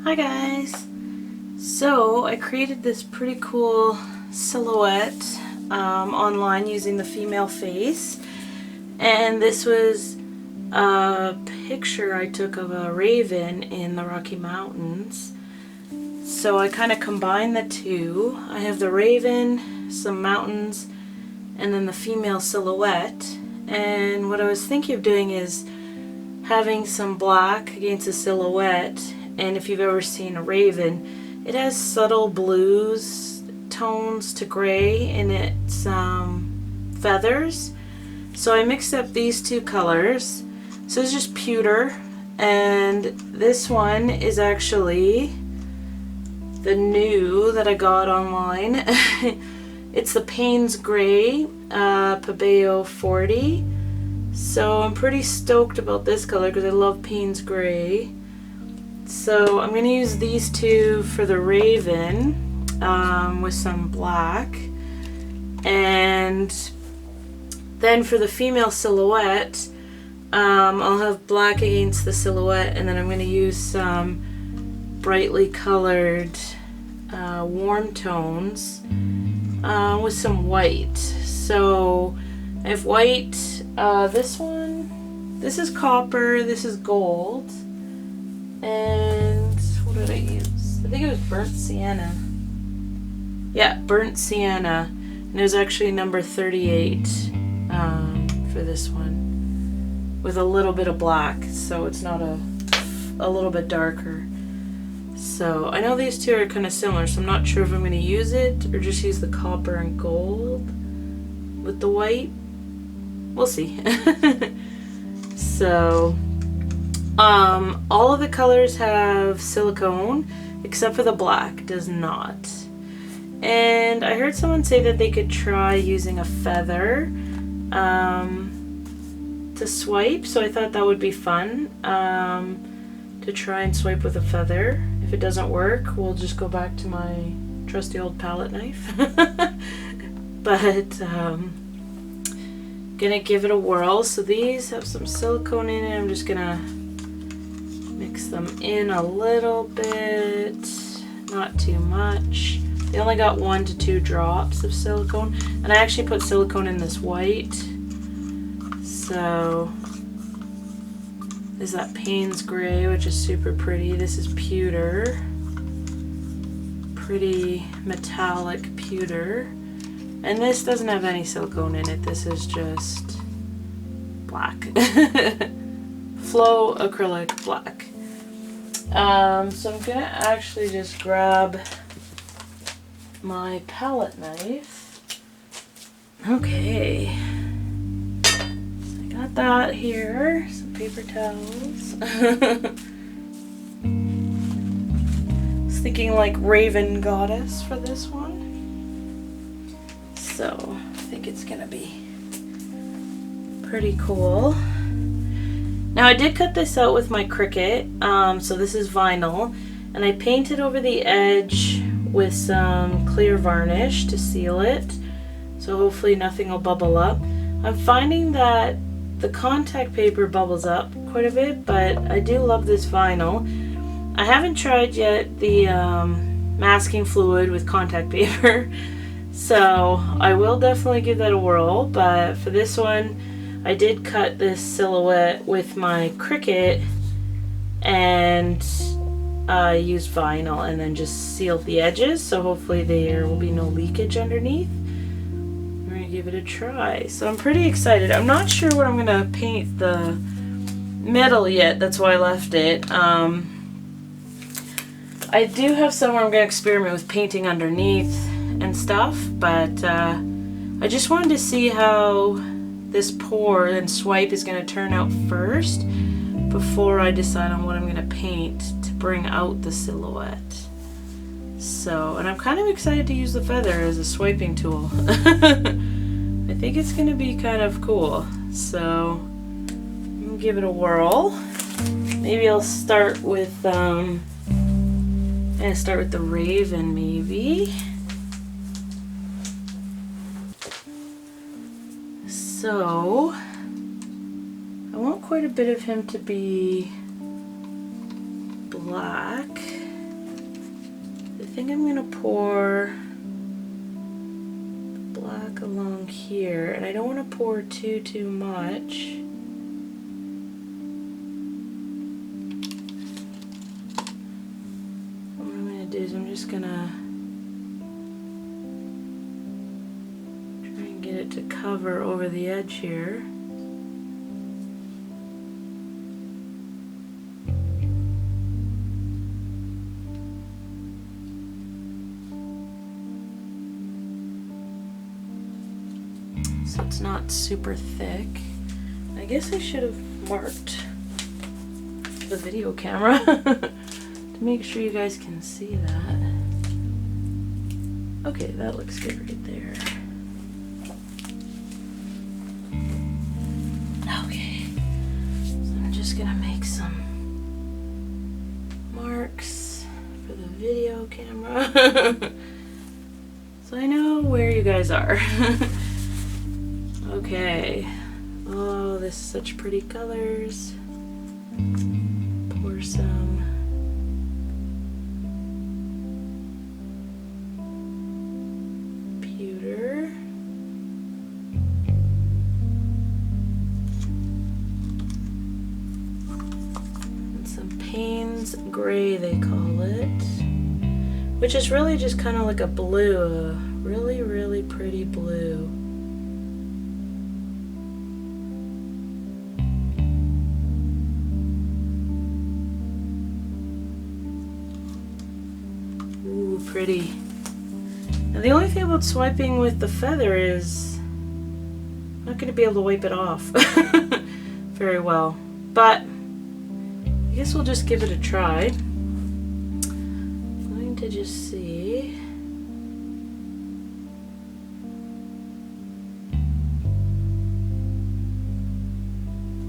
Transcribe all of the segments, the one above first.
Hi guys! So I created this pretty cool silhouette online using the female face, and this was a picture I took of a raven in the Rocky Mountains. So I kind of combined the two. I have the raven, some mountains, and then the female silhouette. And what I was thinking of doing is having some black against the silhouette. And if you've ever seen a raven, it has subtle blues tones to gray in its feathers. So I mixed up these two colors. So it's just pewter, and this one is actually the new that I got online. It's the Payne's Gray Pabeo 40. So I'm pretty stoked about this color because I love Payne's Gray. So I'm going to use these two for the raven with some black, and then for the female silhouette I'll have black against the silhouette, and then I'm going to use some brightly colored warm tones with some white. So I have white, this is copper, this is gold. And what did I use? I think it was burnt sienna. Yeah, burnt sienna. And it was actually number 38 for this one, with a little bit of black, so it's not a little bit darker. So I know these two are kind of similar, so I'm not sure if I'm going to use it or just use the copper and gold with the white. We'll see. So all of the colors have silicone except for the black does not. And I heard someone say that they could try using a feather to swipe, so I thought that would be fun to try and swipe with a feather. If it doesn't work, we'll just go back to my trusty old palette knife. But gonna give it a whirl. So these have some silicone in it. I'm just gonna mix them in a little bit, not too much. They only got 1 to 2 drops of silicone, and I actually put silicone in this white. So there's that Payne's Gray, which is super pretty. This is pewter, pretty metallic pewter, and this doesn't have any silicone in it. This is just black. Flow acrylic black. So I'm gonna actually just grab my palette knife. Okay, so I got that here, some paper towels. I was thinking like Raven Goddess for this one, so I think it's gonna be pretty cool. Now I did cut this out with my Cricut, so this is vinyl, and I painted over the edge with some clear varnish to seal it, so hopefully nothing will bubble up. I'm finding that the contact paper bubbles up quite a bit, but I do love this vinyl. I haven't tried yet the masking fluid with contact paper, so I will definitely give that a whirl, but for this one I did cut this silhouette with my Cricut and used vinyl and then just sealed the edges, so hopefully there will be no leakage underneath. I'm going to give it a try. So I'm pretty excited. I'm not sure what I'm going to paint the middle yet, that's why I left it. I do have somewhere I'm going to experiment with painting underneath and stuff, but I just wanted to see how this pour and swipe is going to turn out first before I decide on what I'm going to paint to bring out the silhouette. So, and I'm kind of excited to use the feather as a swiping tool. I think it's going to be kind of cool. So, I'm going to give it a whirl. Maybe I'll start with the raven maybe. So I want quite a bit of him to be black. think I'm gonna pour the black along here, and I don't want to pour too much. What I'm gonna do is I'm just gonna try and get it to cover over the edge here. So it's not super thick. I guess I should have marked the video camera to make sure you guys can see that. Okay, that looks good right there. Okay, so I'm just gonna make some marks for the video camera so I know where you guys are. Okay. Oh, this is such pretty colors. Pour some. Pewter. And some Payne's Gray, they call it. Which is really just kind of like a blue. A really, really pretty blue. Pretty. Now the only thing about swiping with the feather is I'm not going to be able to wipe it off very well, but I guess we'll just give it a try. I'm going to just see.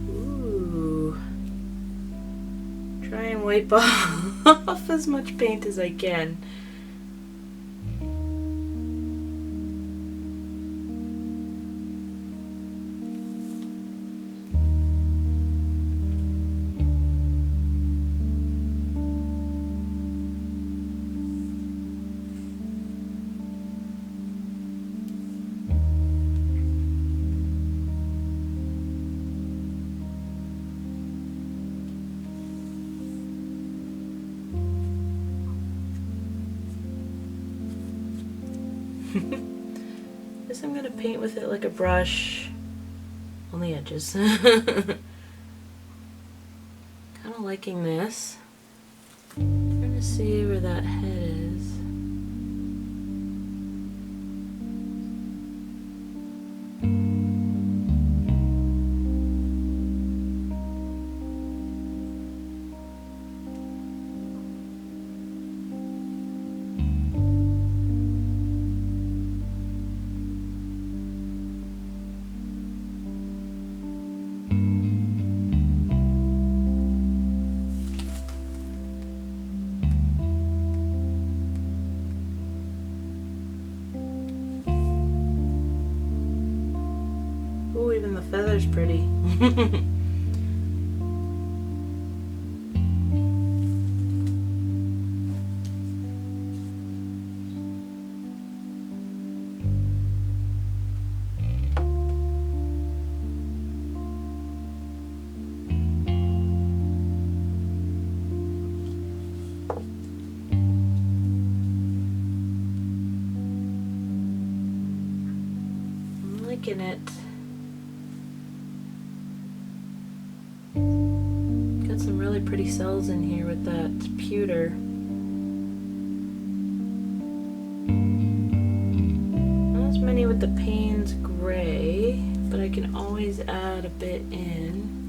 Ooh. Try and wipe off as much paint as I can. Guess I'm gonna paint with it like a brush on the edges. Kind of liking this. Trying to see where that head is. Ooh, even the feather's pretty. I'm liking it. Got some really pretty cells in here with that pewter. Not as many with the Payne's Gray, but I can always add a bit in.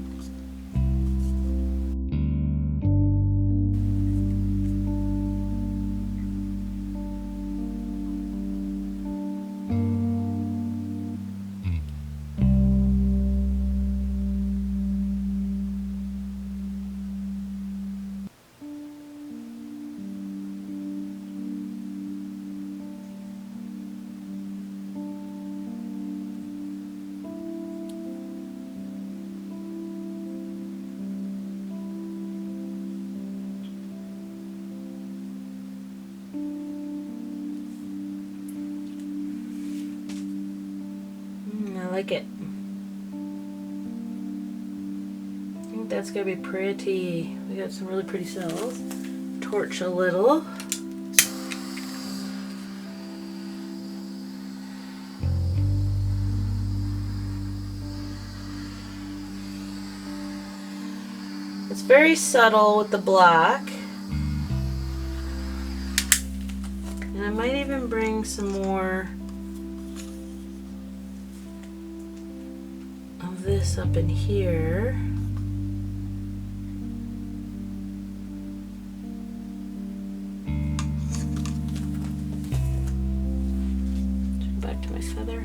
like it. I think that's gonna be pretty. We got some really pretty cells. Torch a little. It's very subtle with the black. And I might even bring some more of this up in here. Turn back to my feather.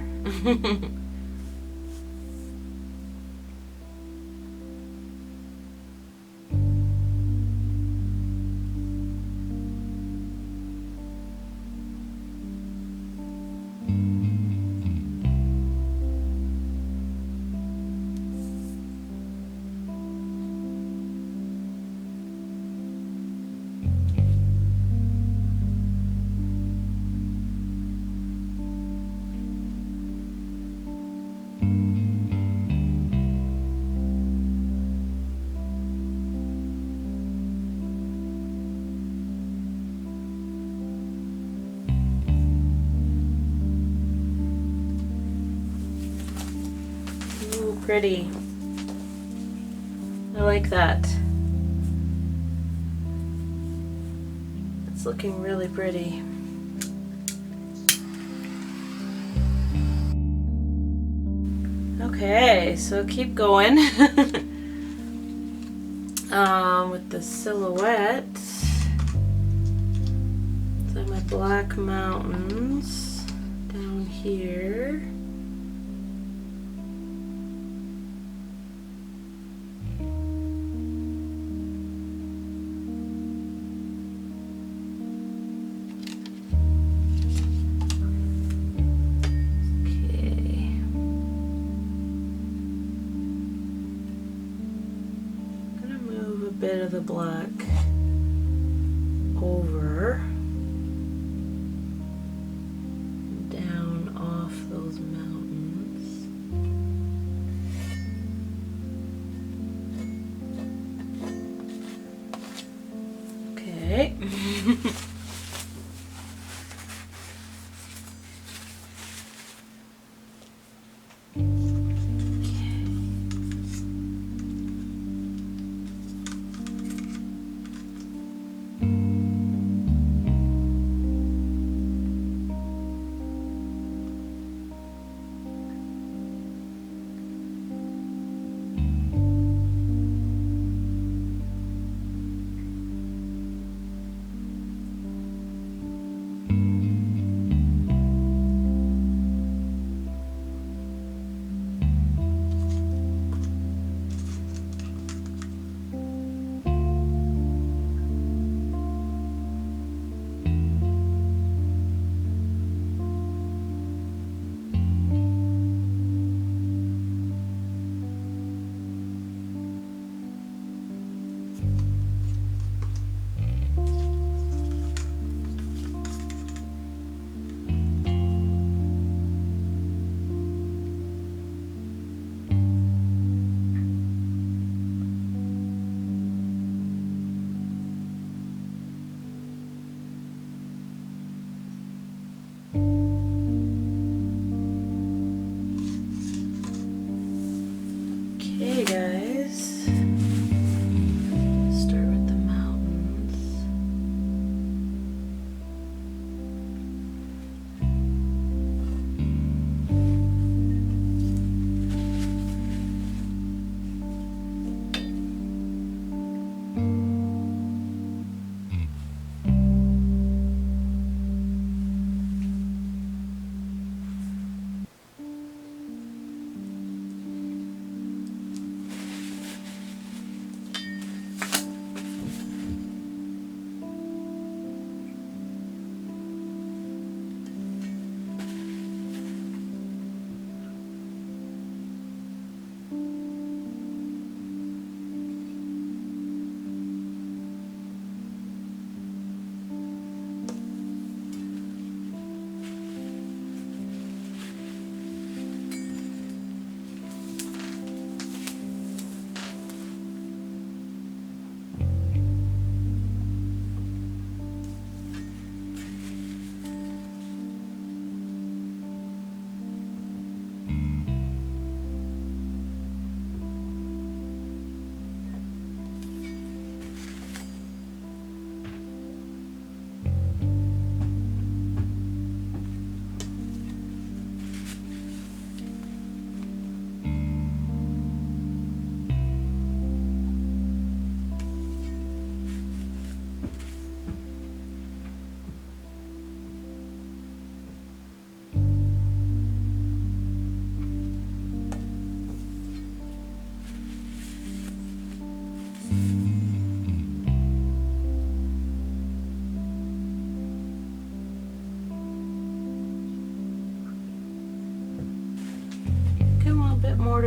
Pretty. I like that. It's looking really pretty. Okay, so keep going with the silhouette. So my black mountains down here. Bit of the black over down off those mountains. Okay.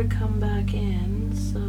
to come back in, so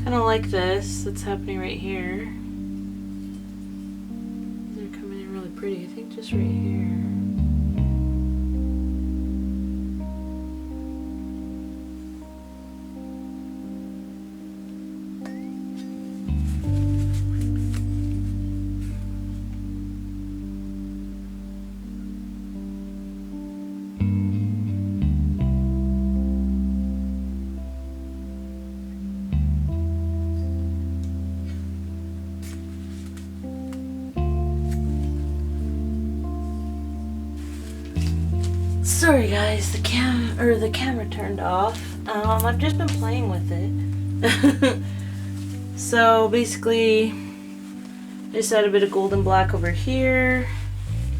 kind of like this that's happening right here. They're coming in really pretty. I think just right here. Sorry guys, the camera turned off. I've just been playing with it. So basically, I just add a bit of gold and black over here.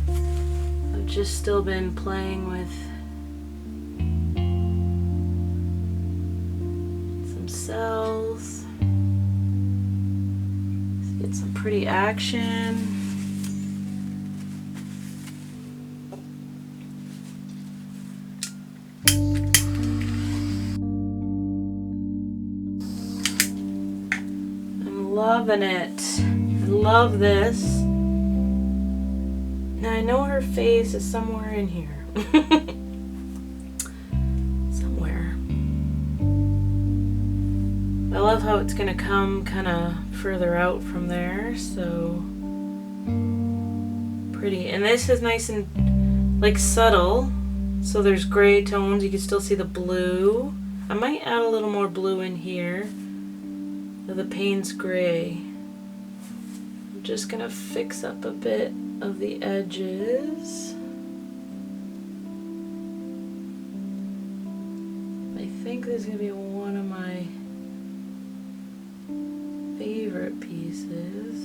I've just still been playing with some cells. Let's get some pretty action. Loving it. I love this. Now I know her face is somewhere in here. Somewhere. I love how it's gonna come kind of further out from there, so pretty. And this is nice and like subtle, so there's gray tones. You can still see the blue. I might add a little more blue in here. The paint's gray. I'm just gonna fix up a bit of the edges. I think this is gonna be one of my favorite pieces.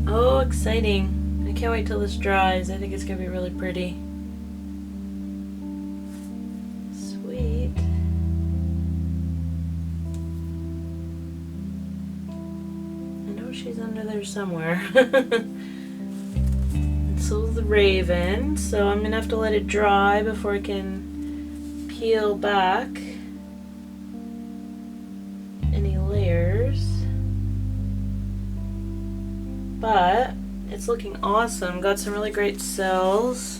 Oh, exciting. I can't wait till this dries. I think it's gonna be really pretty. Sweet. I know she's under there somewhere. And so is the raven. So I'm gonna have to let it dry before I can peel back any layers. But it's looking awesome. Got some really great cells.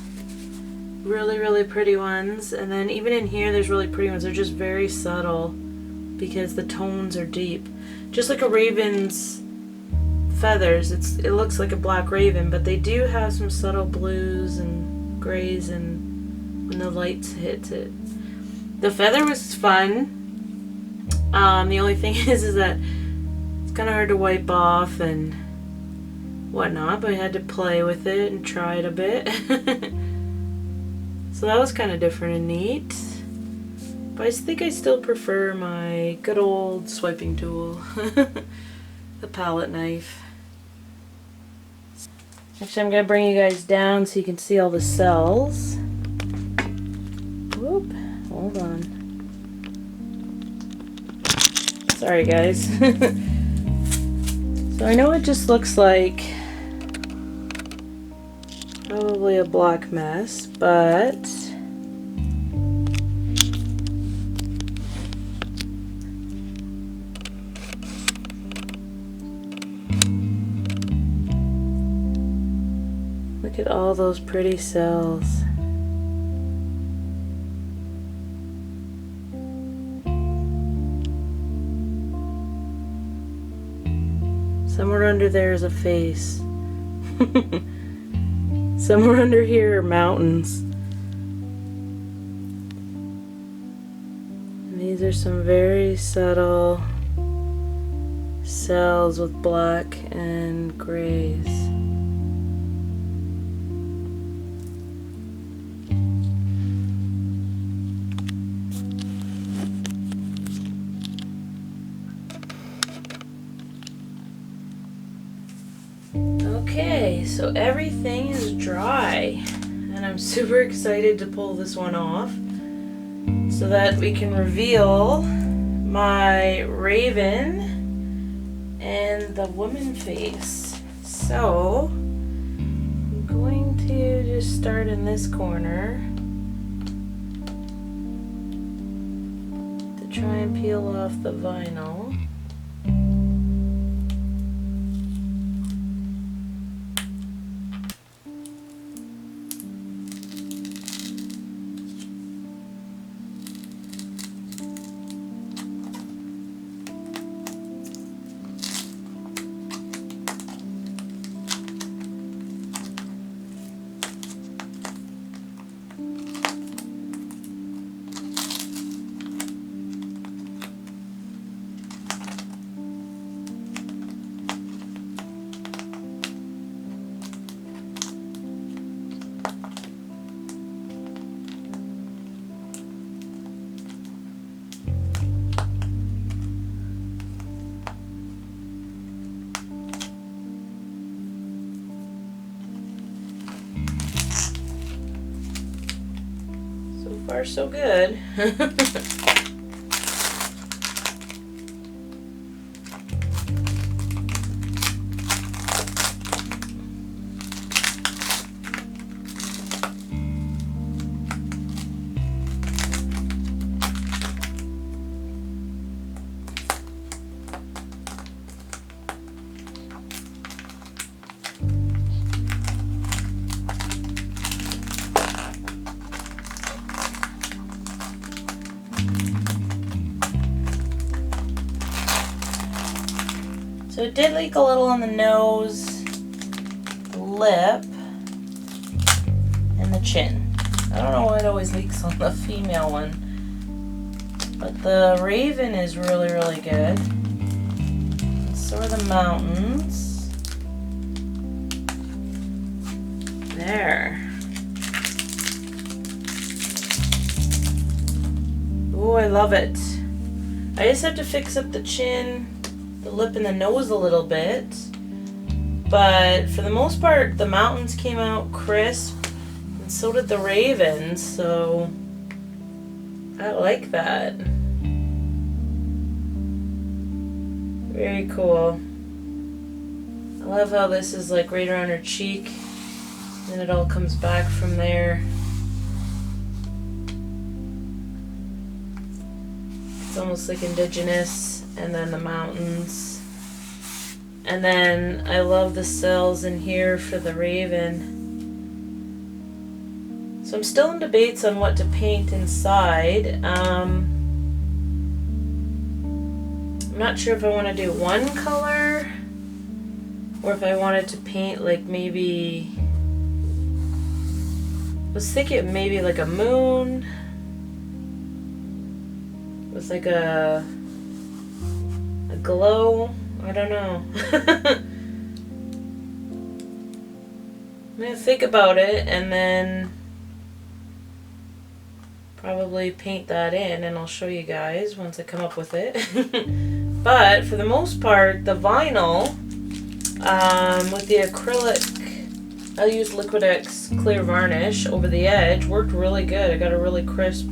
Really, really pretty ones. And then even in here there's really pretty ones. They're just very subtle because the tones are deep. Just like a raven's feathers. It looks like a black raven, but they do have some subtle blues and grays and when the lights hit it. The feather was fun. The only thing is that it's kind of hard to wipe off and whatnot, but I had to play with it and try it a bit. So that was kind of different and neat. But I think I still prefer my good old swiping tool, the palette knife. Actually, I'm going to bring you guys down so you can see all the cells. Whoop, hold on. Sorry guys. So I know it just looks like probably a black mess, but look at all those pretty cells. Somewhere under there is a face. Somewhere under here are mountains. And these are some very subtle cells with black and grays. Okay, so everything is dry and I'm super excited to pull this one off so that we can reveal my raven and the woman face. So I'm going to just start in this corner to try and peel off the vinyl. So far, so good. So it did leak a little on the nose, the lip, and the chin. I don't know why it always leaks on the female one, but the raven is really, really good. So are the mountains. There. Ooh, I love it. I just have to fix up the chin, the lip, and the nose a little bit. But for the most part, the mountains came out crisp, and so did the ravens, so I like that. Very cool. I love how this is like right around her cheek, and it all comes back from there. It's almost like indigenous, and then the mountains. And then I love the cells in here for the raven. So I'm still in debates on what to paint inside. I'm not sure if I want to do one color or if I wanted to paint like maybe, I was thinking maybe like a moon with like a glow. I don't know. I'm gonna think about it and then probably paint that in, and I'll show you guys once I come up with it. But for the most part, the vinyl with the acrylic, I used Liquid-X clear varnish over the edge, worked really good. I got a really crisp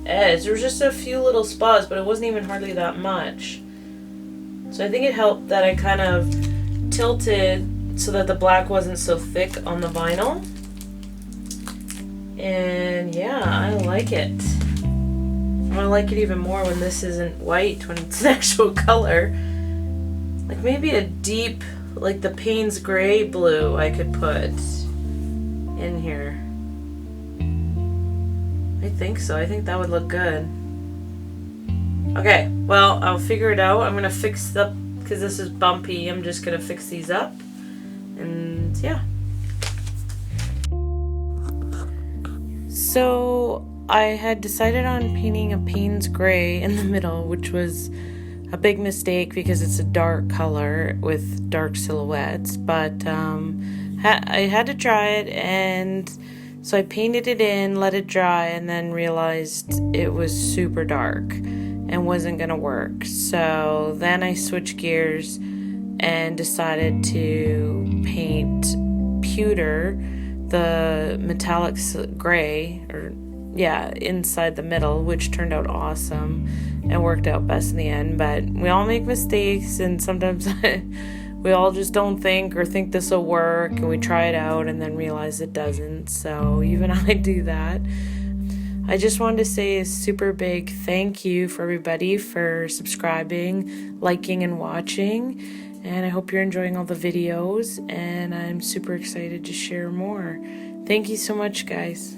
edge. There was just a few little spots, but it wasn't even hardly that much. So I think it helped that I kind of tilted so that the black wasn't so thick on the vinyl. And yeah, I like it. I'm gonna like it even more when this isn't white, when it's an actual color. Like maybe a deep, like the Payne's gray blue I could put in here. I think so. I think that would look good. Okay, well, I'll figure it out. I'm going to fix up, because this is bumpy, I'm just going to fix these up. And yeah. So I had decided on painting a Payne's gray in the middle, which was a big mistake because it's a dark color with dark silhouettes. But I had to try it, and so I painted it in, let it dry, and then realized it was super dark and wasn't gonna work. So then I switched gears and decided to paint Pewter, the metallic gray, or yeah, inside the middle, which turned out awesome and worked out best in the end. But we all make mistakes, and sometimes we all just don't think this will work, and we try it out and then realize it doesn't. So even I do that. I just wanted to say a super big thank you for everybody for subscribing, liking, and watching. And I hope you're enjoying all the videos, and I'm super excited to share more. Thank you so much, guys.